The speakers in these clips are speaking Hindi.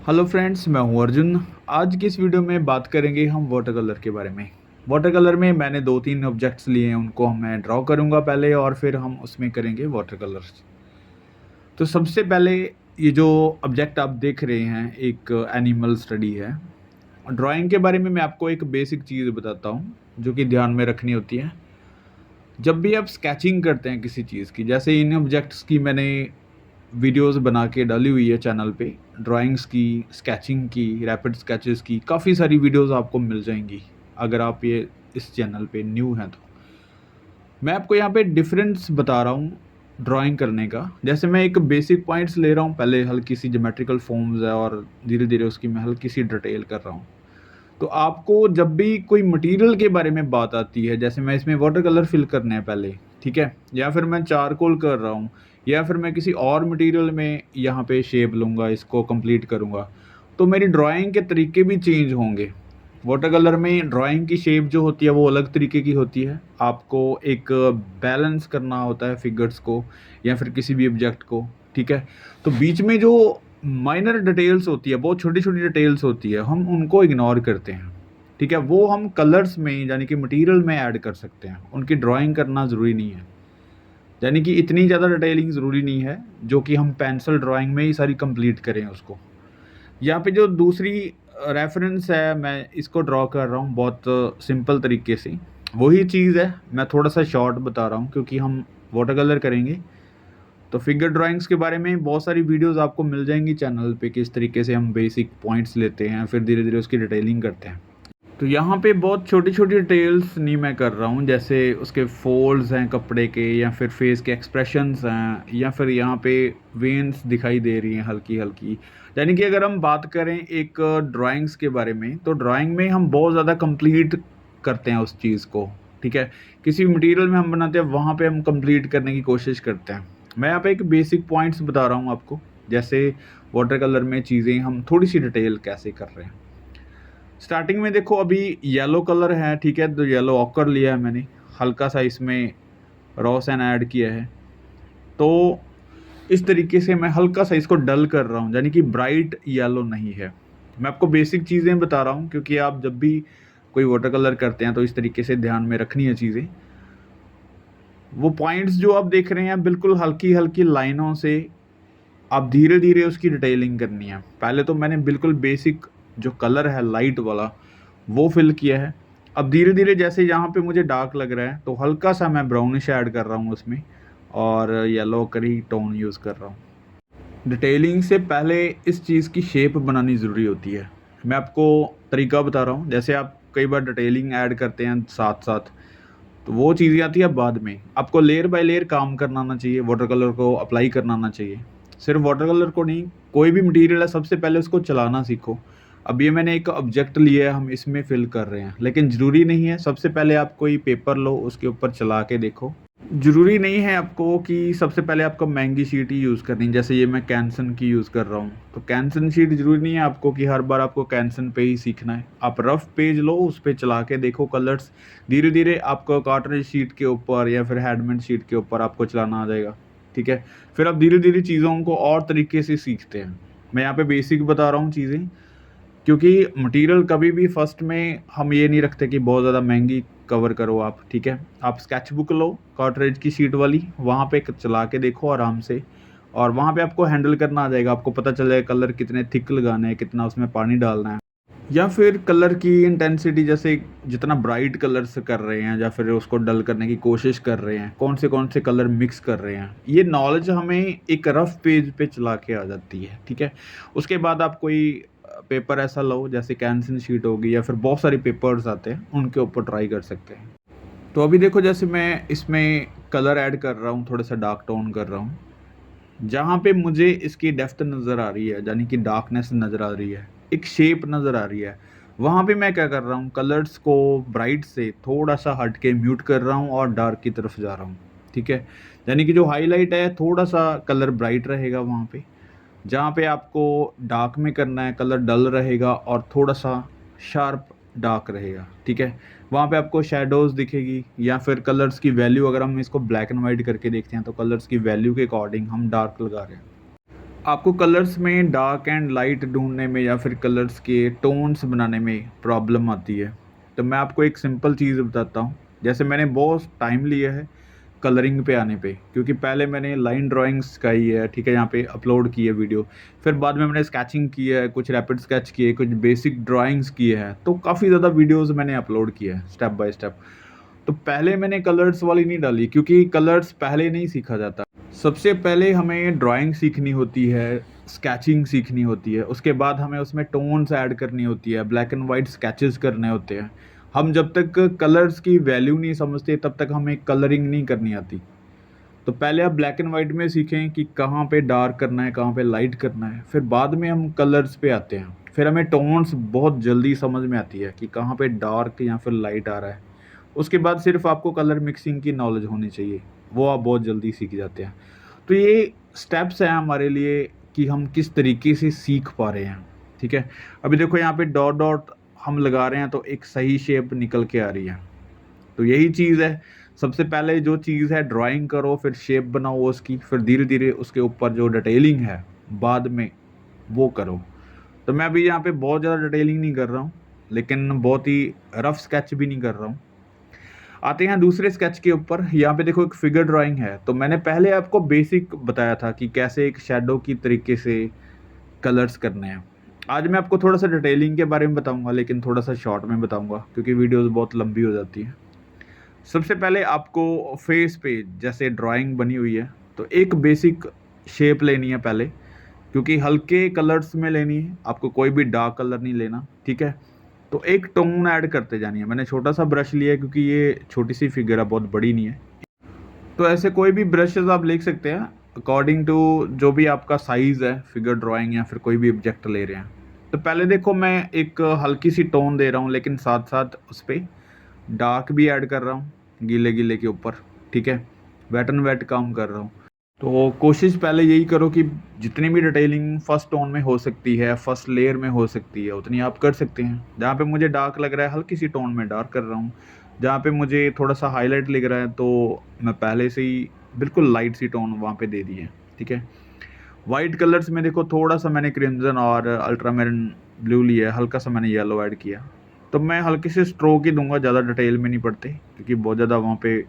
हेलो फ्रेंड्स, मैं हूं अर्जुन। आज की इस वीडियो में बात करेंगे हम वाटर कलर के बारे में। वाटर कलर में मैंने 2-3 ऑब्जेक्ट्स लिए हैं, उनको मैं ड्रॉ करूंगा पहले और फिर हम उसमें करेंगे वाटर कलर्स। तो सबसे पहले ये जो ऑब्जेक्ट आप देख रहे हैं एक एनिमल स्टडी है। ड्राइंग के बारे में मैं आपको एक बेसिक चीज़ बताता हूँ जो कि ध्यान में रखनी होती है। जब भी आप स्केचिंग करते हैं किसी चीज़ की, जैसे इन ऑब्जेक्ट्स की मैंने वीडियोस बना के डाली हुई है चैनल पे, ड्राइंग्स की, स्केचिंग की, रैपिड स्केचेस की काफ़ी सारी वीडियोस आपको मिल जाएंगी अगर आप ये इस चैनल पे न्यू हैं तो। मैं आपको यहाँ पे डिफरेंस बता रहा हूँ ड्राइंग करने का। जैसे मैं एक बेसिक पॉइंट्स ले रहा हूँ, पहले हल्की सी ज्योमेट्रिकल फॉर्म्स है और धीरे धीरे उसकी मैं हल्की सी डिटेल कर रहा हूँ। तो आपको जब भी कोई मटेरियल के बारे में बात आती है, जैसे मैं इसमें वाटर कलर फिल करने हैं पहले, ठीक है, या फिर मैं चारकोल कर रहा हूँ, या फिर मैं किसी और मटेरियल में यहाँ पे शेप लूँगा, इसको कंप्लीट करूँगा, तो मेरी ड्राइंग के तरीके भी चेंज होंगे। वाटर कलर में ड्राइंग की शेप जो होती है वो अलग तरीके की होती है। आपको एक बैलेंस करना होता है फिगर्स को या फिर किसी भी ऑब्जेक्ट को, ठीक है। तो बीच में जो माइनर डिटेल्स होती है, बहुत छोटी छोटी डिटेल्स होती है, हम उनको इग्नोर करते हैं, ठीक है। वो हम कलर्स में यानी कि मटेरियल में ऐड कर सकते हैं, उनकी ड्राइंग करना ज़रूरी नहीं है। यानी कि इतनी ज़्यादा डिटेलिंग ज़रूरी नहीं है जो कि हम पेंसिल ड्राइंग में ही सारी कंप्लीट करें उसको। यहाँ पे जो दूसरी रेफरेंस है, मैं इसको ड्रॉ कर रहा हूँ बहुत सिंपल तरीके से। वही चीज़ है, मैं थोड़ा सा शॉर्ट बता रहा हूँ क्योंकि हम वाटर कलर करेंगे। तो फिगर ड्राइंग्स के बारे में बहुत सारी वीडियोस आपको मिल जाएंगी चैनल पे, किस तरीके से हम बेसिक पॉइंट्स लेते हैं फिर धीरे धीरे उसकी डिटेलिंग करते हैं। तो यहाँ पे बहुत छोटी छोटी डिटेल्स नहीं मैं कर रहा हूँ, जैसे उसके फोल्ड्स हैं कपड़े के, या फिर फेस के एक्सप्रेशंस हैं, या फिर यहाँ पे वेन्स दिखाई दे रही हैं हल्की हल्की। यानी कि अगर हम बात करें एक ड्राइंग्स के बारे में, तो ड्राइंग में हम बहुत ज़्यादा कंप्लीट करते हैं उस चीज़ को, ठीक है। किसी भी मटेरियल में हम बनाते हैं वहाँ पे हम कंप्लीट करने की कोशिश करते हैं। मैं यहाँ पे एक बेसिक पॉइंट्स बता रहा हूँ आपको, जैसे वाटर कलर में चीज़ें हम थोड़ी सी डिटेल कैसे कर रहे हैं। स्टार्टिंग में देखो अभी येलो कलर है, ठीक है, तो येलो ऑकर लिया है मैंने, हल्का सा इसमें रॉ सैन ऐड किया है। तो इस तरीके से मैं हल्का सा इसको डल कर रहा हूँ, यानी कि ब्राइट येलो नहीं है। मैं आपको बेसिक चीज़ें बता रहा हूँ क्योंकि आप जब भी कोई वाटर कलर करते हैं तो इस तरीके से ध्यान में रखनी है चीज़ें। वो पॉइंट्स जो आप देख रहे हैं बिल्कुल हल्की हल्की लाइनों से आप धीरे धीरे उसकी डिटेलिंग करनी है। पहले तो मैंने बिल्कुल बेसिक जो कलर है लाइट वाला वो फिल किया है। अब धीरे धीरे जैसे यहाँ पे मुझे डार्क लग रहा है तो हल्का सा मैं ब्राउनिश ऐड कर रहा हूँ उसमें, और येलो करी टोन यूज़ कर रहा हूँ। डिटेलिंग से पहले इस चीज़ की शेप बनानी ज़रूरी होती है। मैं आपको तरीका बता रहा हूँ, जैसे आप कई बार डिटेलिंग ऐड करते हैं साथ साथ, तो वो चीज़ें आती है बाद में। आपको लेयर बाय लेयर काम करना आना चाहिए, वाटर कलर को अप्लाई करना आना चाहिए। सिर्फ वाटर कलर को नहीं, कोई भी मटेरियल है सबसे पहले उसको चलाना सीखो। अब ये मैंने एक ऑब्जेक्ट लिया है, हम इसमें फिल कर रहे हैं, लेकिन ज़रूरी नहीं है सबसे पहले आप कोई पेपर लो उसके ऊपर चला के देखो। ज़रूरी नहीं है आपको कि सबसे पहले आपको महंगी शीट ही यूज़ करनी है। जैसे ये मैं कैंसन की यूज़ कर रहा हूँ, तो कैंसन शीट ज़रूरी नहीं है आपको कि हर बार आपको कैंसन पे ही सीखना है। आप रफ़ पेज लो, उस पे चला के देखो कलर्स, धीरे धीरे आपको कार्ट्रिज शीट के ऊपर या फिर हैडमेड शीट के ऊपर आपको चलाना आ जाएगा, ठीक है। फिर आप धीरे धीरे चीज़ों को और तरीके से सीखते हैं। मैं यहाँ पे बेसिक बता रहा हूँ चीज़ें, क्योंकि मटेरियल कभी भी फर्स्ट में हम ये नहीं रखते कि बहुत ज़्यादा महंगी कवर करो आप, ठीक है। आप स्केच बुक लो कार्ट्रिज की शीट वाली, वहाँ पे चला के देखो आराम से, और वहाँ पे आपको हैंडल करना आ जाएगा। आपको पता चल जाएगा कलर कितने थिक लगाने हैं, कितना उसमें पानी डालना है, या फिर कलर की इंटेंसिटी, जैसे जितना ब्राइट कलर्स कर रहे हैं या फिर उसको डल करने की कोशिश कर रहे हैं, कौन से कलर मिक्स कर रहे हैं। ये नॉलेज हमें एक रफ पेज पे चला के आ जाती है, ठीक है। उसके बाद आप कोई पेपर ऐसा लो, जैसे कैंसन शीट होगी या फिर बहुत सारे पेपर्स आते हैं, उनके ऊपर ट्राई कर सकते हैं। तो अभी देखो जैसे मैं इसमें कलर ऐड कर रहा हूँ, थोड़ा सा डार्क टोन कर रहा हूँ, जहाँ पे मुझे इसकी डेप्थ नज़र आ रही है, यानी कि डार्कनेस नज़र आ रही है, एक शेप नज़र आ रही है, वहाँ पे मैं क्या कर रहा हूँ, कलर्स को ब्राइट से थोड़ा सा हट के म्यूट कर रहा हूँ और डार्क की तरफ जा रहा हूँ, ठीक है। यानी कि जो हाईलाइट है थोड़ा सा कलर ब्राइट रहेगा वहाँ पे, जहाँ पे आपको डार्क में करना है कलर डल रहेगा और थोड़ा सा शार्प डार्क रहेगा, ठीक है। वहाँ पे आपको शैडोज़ दिखेगी, या फिर कलर्स की वैल्यू, अगर हम इसको ब्लैक एंड वाइट करके देखते हैं तो कलर्स की वैल्यू के अकॉर्डिंग हम डार्क लगा रहे हैं। आपको कलर्स में डार्क एंड लाइट ढूँढने में या फिर कलर्स के टोन्स बनाने में प्रॉब्लम आती है, तो मैं आपको एक सिंपल चीज़ बताता हूँ। जैसे मैंने बहुत टाइम लिया है कलरिंग पे आने पे, क्योंकि पहले मैंने लाइन ड्राइंग सिखाई है, ठीक है, यहाँ पे अपलोड की है वीडियो। फिर बाद में मैंने स्केचिंग की है, कुछ रैपिड स्केच किए, कुछ बेसिक ड्राइंग्स किए हैं, तो काफ़ी ज़्यादा वीडियोज़ मैंने अपलोड किए हैं स्टेप बाय स्टेप। तो पहले मैंने कलर्स वाली नहीं डाली, क्योंकि कलर्स पहले नहीं सीखा जाता। सबसे पहले हमें ड्राइंग सीखनी होती है, स्केचिंग सीखनी होती है, उसके बाद हमें उसमें टोन्स ऐड करनी होती है, ब्लैक एंड वाइट स्केचेस करने होते हैं। हम जब तक कलर्स की वैल्यू नहीं समझते तब तक हमें कलरिंग नहीं करनी आती। तो पहले आप ब्लैक एंड वाइट में सीखें कि कहाँ पे डार्क करना है, कहाँ पे लाइट करना है, फिर बाद में हम कलर्स पे आते हैं। फिर हमें टोन्स बहुत जल्दी समझ में आती है कि कहाँ पे डार्क या फिर लाइट आ रहा है। उसके बाद सिर्फ आपको कलर मिक्सिंग की नॉलेज होनी चाहिए, वो आप बहुत जल्दी सीख जाते हैं। तो ये स्टेप्स हैं हमारे लिए कि हम किस तरीके से सीख पा रहे हैं, ठीक है। अभी देखो यहाँ पे डॉट डॉट हम लगा रहे हैं तो एक सही शेप निकल के आ रही है। तो यही चीज़ है, सबसे पहले जो चीज़ है ड्राइंग करो, फिर शेप बनाओ उसकी, फिर धीरे धीरे उसके ऊपर जो डिटेलिंग है बाद में वो करो। तो मैं अभी यहाँ पे बहुत ज़्यादा डिटेलिंग नहीं कर रहा हूँ, लेकिन बहुत ही रफ स्केच भी नहीं कर रहा हूँ। आते हैं दूसरे स्केच के ऊपर। यहाँ पे देखो एक फिगर ड्राइंग है, तो मैंने पहले आपको बेसिक बताया था कि कैसे एक शेडो की तरीके से कलर्स करने हैं। आज मैं आपको थोड़ा सा डिटेलिंग के बारे में बताऊंगा, लेकिन थोड़ा सा शॉर्ट में बताऊंगा क्योंकि वीडियोस बहुत लंबी हो जाती है। सबसे पहले आपको फेस पे जैसे ड्राइंग बनी हुई है, तो एक बेसिक शेप लेनी है पहले, क्योंकि हल्के कलर्स में लेनी है, आपको कोई भी डार्क कलर नहीं लेना, ठीक है। तो एक टोन ऐड करते जानी है। मैंने छोटा सा ब्रश लिया है क्योंकि ये छोटी सी फिगर है, बहुत बड़ी नहीं है। तो ऐसे कोई भी ब्रशेस आप ले सकते हैं अकॉर्डिंग टू जो भी आपका साइज़ है, फिगर ड्राइंग या फिर कोई भी ऑब्जेक्ट ले रहे हैं। तो पहले देखो मैं एक हल्की सी टोन दे रहा हूँ, लेकिन साथ साथ उस पर डार्क भी ऐड कर रहा हूँ गीले गीले के ऊपर, ठीक है। वेट एंड वेट काम कर रहा हूँ। तो कोशिश पहले यही करो कि जितनी भी डिटेलिंग फर्स्ट टोन में हो सकती है, फर्स्ट लेयर में हो सकती है, उतनी आप कर सकते हैं। जहाँ पे मुझे डार्क लग रहा है हल्की सी टोन में डार्क कर रहा हूँ, जहाँ पे मुझे थोड़ा सा हाईलाइट लग रहा है तो मैं पहले से ही बिल्कुल लाइट सी टोन वहाँ पे दे दी है, ठीक है। वाइट कलर्स में देखो थोड़ा सा मैंने क्रिम्जन और अल्ट्रामेरिन ब्लू लिया है, हल्का सा मैंने येलो ऐड किया। तो मैं हल्के से स्ट्रोक ही दूंगा, ज़्यादा डिटेल में नहीं पड़ते क्योंकि बहुत ज़्यादा वहाँ पे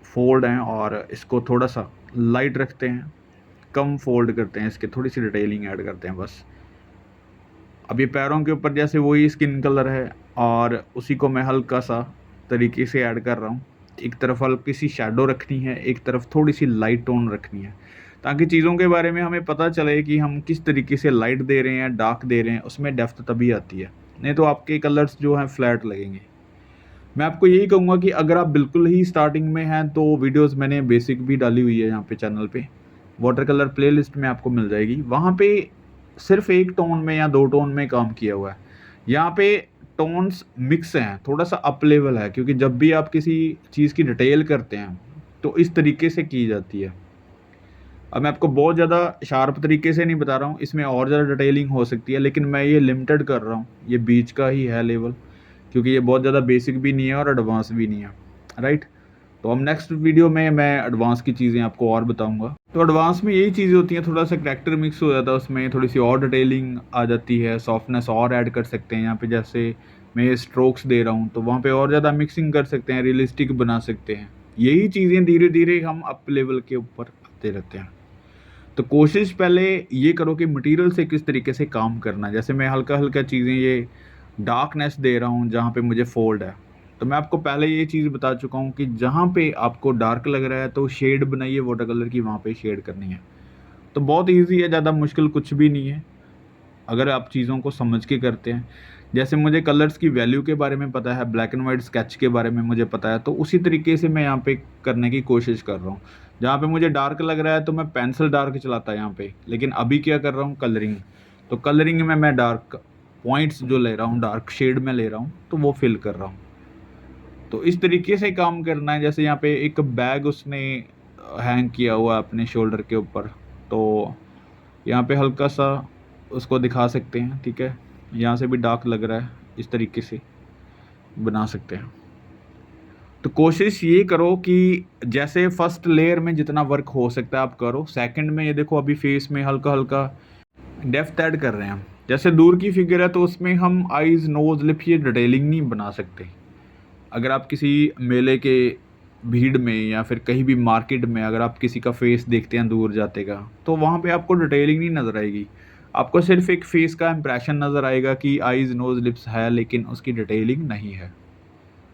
फोल्ड हैं, और इसको थोड़ा सा लाइट रखते हैं, कम फोल्ड करते हैं, इसके थोड़ी सी डिटेलिंग ऐड करते हैं बस। अब ये पैरों के ऊपर जैसे वही स्किन कलर है और उसी को मैं हल्का सा तरीके से ऐड कर रहा हूँ। एक तरफ हल्की सी शैडो रखनी है, एक तरफ थोड़ी सी लाइट टोन रखनी है, ताकि चीज़ों के बारे में हमें पता चले कि हम किस तरीके से लाइट दे रहे हैं, डार्क दे रहे हैं, उसमें डेप्थ तभी आती है। नहीं तो आपके कलर्स जो हैं फ्लैट लगेंगे। मैं आपको यही कहूँगा कि अगर आप बिल्कुल ही स्टार्टिंग में हैं तो वीडियोस मैंने बेसिक भी डाली हुई है यहाँ पे चैनल पे, वाटर कलर प्लेलिस्ट में आपको मिल जाएगी। वहाँ पे सिर्फ एक टोन में या दो टोन में काम किया हुआ है। यहाँ पे टोन्स मिक्स हैं, थोड़ा सा अप लेवल है, क्योंकि जब भी आप किसी चीज़ की डिटेल करते हैं तो इस तरीके से की जाती है। अब मैं आपको बहुत ज़्यादा शार्प तरीके से नहीं बता रहा हूँ, इसमें और ज़्यादा डिटेलिंग हो सकती है, लेकिन मैं ये लिमिटेड कर रहा हूँ, ये बीच का ही है लेवल, क्योंकि ये बहुत ज़्यादा बेसिक भी नहीं है और एडवांस भी नहीं है, राइट। तो हम नेक्स्ट वीडियो में मैं एडवांस की चीज़ें आपको और बताऊंगा। तो एडवांस में यही चीज़ें होती हैं, थोड़ा सा करैक्टर मिक्स हो जाता है, उसमें थोड़ी सी और डिटेलिंग आ जाती है, सॉफ्टनेस और ऐड कर सकते हैं। यहाँ पे जैसे मैं स्ट्रोक्स दे रहा हूँ तो वहाँ पे और ज़्यादा मिक्सिंग कर सकते हैं, रियलिस्टिक बना सकते हैं। यही चीज़ें धीरे धीरे हम अप लेवल के ऊपर आते रहते हैं। तो कोशिश पहले ये करो कि मटेरियल से किस तरीके से काम करना है। जैसे मैं हल्का हल्का चीज़ें ये डार्कनेस दे रहा हूँ जहाँ पे मुझे फोल्ड है, तो मैं आपको पहले ये चीज़ बता चुका हूँ कि जहाँ पे आपको डार्क लग रहा है तो शेड बनाइए वाटर कलर की, वहाँ पे शेड करनी है। तो बहुत इजी है, ज़्यादा मुश्किल कुछ भी नहीं है अगर आप चीज़ों को समझ के करते हैं। जैसे मुझे कलर्स की वैल्यू के बारे में पता है, ब्लैक एंड वाइट स्केच के बारे में मुझे पता है, तो उसी तरीके से मैं यहाँ पे करने की कोशिश कर रहा हूँ। जहाँ पे मुझे डार्क लग रहा है तो मैं पेंसिल डार्क चलाता है यहाँ पे, लेकिन अभी क्या कर रहा हूँ, कलरिंग। तो कलरिंग में मैं डार्क पॉइंट्स जो ले रहा हूँ, डार्क शेड में ले रहा हूँ, तो वो फिल कर रहा हूँ। तो इस तरीके से काम करना है। जैसे यहाँ पे एक बैग उसने हैंग किया हुआ है अपने शोल्डर के ऊपर, तो यहाँ पे हल्का सा उसको दिखा सकते हैं, ठीक है। यहाँ से भी डार्क लग रहा है, इस तरीके से बना सकते हैं। तो कोशिश ये करो कि जैसे फर्स्ट लेयर में जितना वर्क हो सकता है आप करो, सेकंड में ये देखो अभी फेस में हल्का हल्का डेप्थ ऐड कर रहे हैं हम। जैसे दूर की फिगर है तो उसमें हम आईज, नोज, लिप ये डिटेलिंग नहीं बना सकते। अगर आप किसी मेले के भीड़ में या फिर कहीं भी मार्केट में अगर आप किसी का फेस देखते हैं दूर जाते का, तो वहाँ पे आपको डिटेलिंग नहीं नज़र आएगी। आपको सिर्फ एक फेस का इंप्रेशन नज़र आएगा कि आईज, नोज, लिप्स है, लेकिन उसकी डिटेलिंग नहीं है,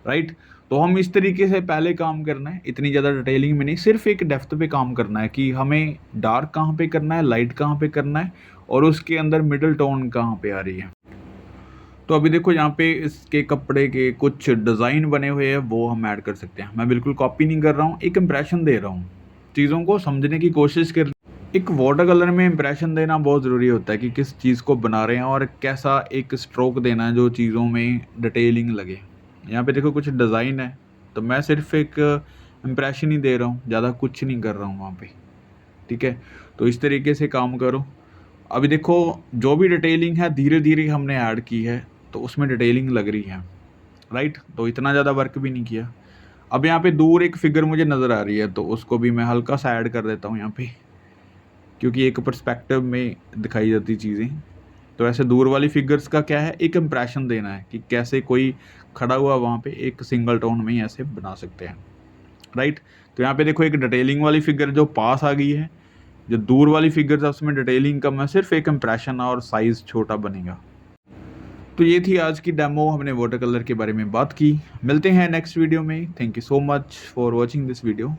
राइट। तो हम इस तरीके से पहले काम करना है, इतनी ज़्यादा डिटेलिंग में नहीं, सिर्फ एक डेप्थ पे काम करना है कि हमें डार्क कहाँ पे करना है, लाइट कहाँ पे करना है, और उसके अंदर मिडल टोन कहाँ पे आ रही है। तो अभी देखो यहाँ पे इसके कपड़े के कुछ डिज़ाइन बने हुए हैं, वो हम ऐड कर सकते हैं। मैं बिल्कुल कॉपी नहीं कर रहा हूँ, एक इम्प्रेशन दे रहा हूँ, चीज़ों को समझने की कोशिश कर। एक वाटर कलर में इम्प्रेशन देना बहुत ज़रूरी होता है कि किस चीज़ को बना रहे हैं और कैसा एक स्ट्रोक देना है जो चीज़ों में डिटेलिंग लगे। यहाँ पे देखो कुछ डिज़ाइन है, तो मैं सिर्फ एक इम्प्रेशन ही दे रहा हूँ, ज़्यादा कुछ नहीं कर रहा हूँ वहाँ पे, ठीक है। तो इस तरीके से काम करो। अभी देखो जो भी डिटेलिंग है धीरे धीरे हमने ऐड की है, तो उसमें डिटेलिंग लग रही है, राइट। तो इतना ज़्यादा वर्क भी नहीं किया। अब यहाँ पे दूर एक फिगर मुझे नज़र आ रही है, तो उसको भी मैं हल्का सा ऐड कर देता हूँ यहाँ पे, क्योंकि एक पर्सपेक्टिव में दिखाई जाती चीज़ें। तो ऐसे दूर वाली फिगर्स का क्या है, एक इम्प्रेशन देना है कि कैसे कोई खड़ा हुआ वहाँ पे एक सिंगल टोन में ही ऐसे बना सकते हैं, राइट। तो यहाँ पे देखो एक डिटेलिंग वाली फिगर जो पास आ गई है, जो दूर वाली फिगर्स है उसमें डिटेलिंग कम है, सिर्फ एक इम्प्रेशन और साइज़ छोटा बनेगा। तो ये थी आज की डेमो, हमने वाटर कलर के बारे में बात की। मिलते हैं नेक्स्ट वीडियो में। Thank you so much for watching this video.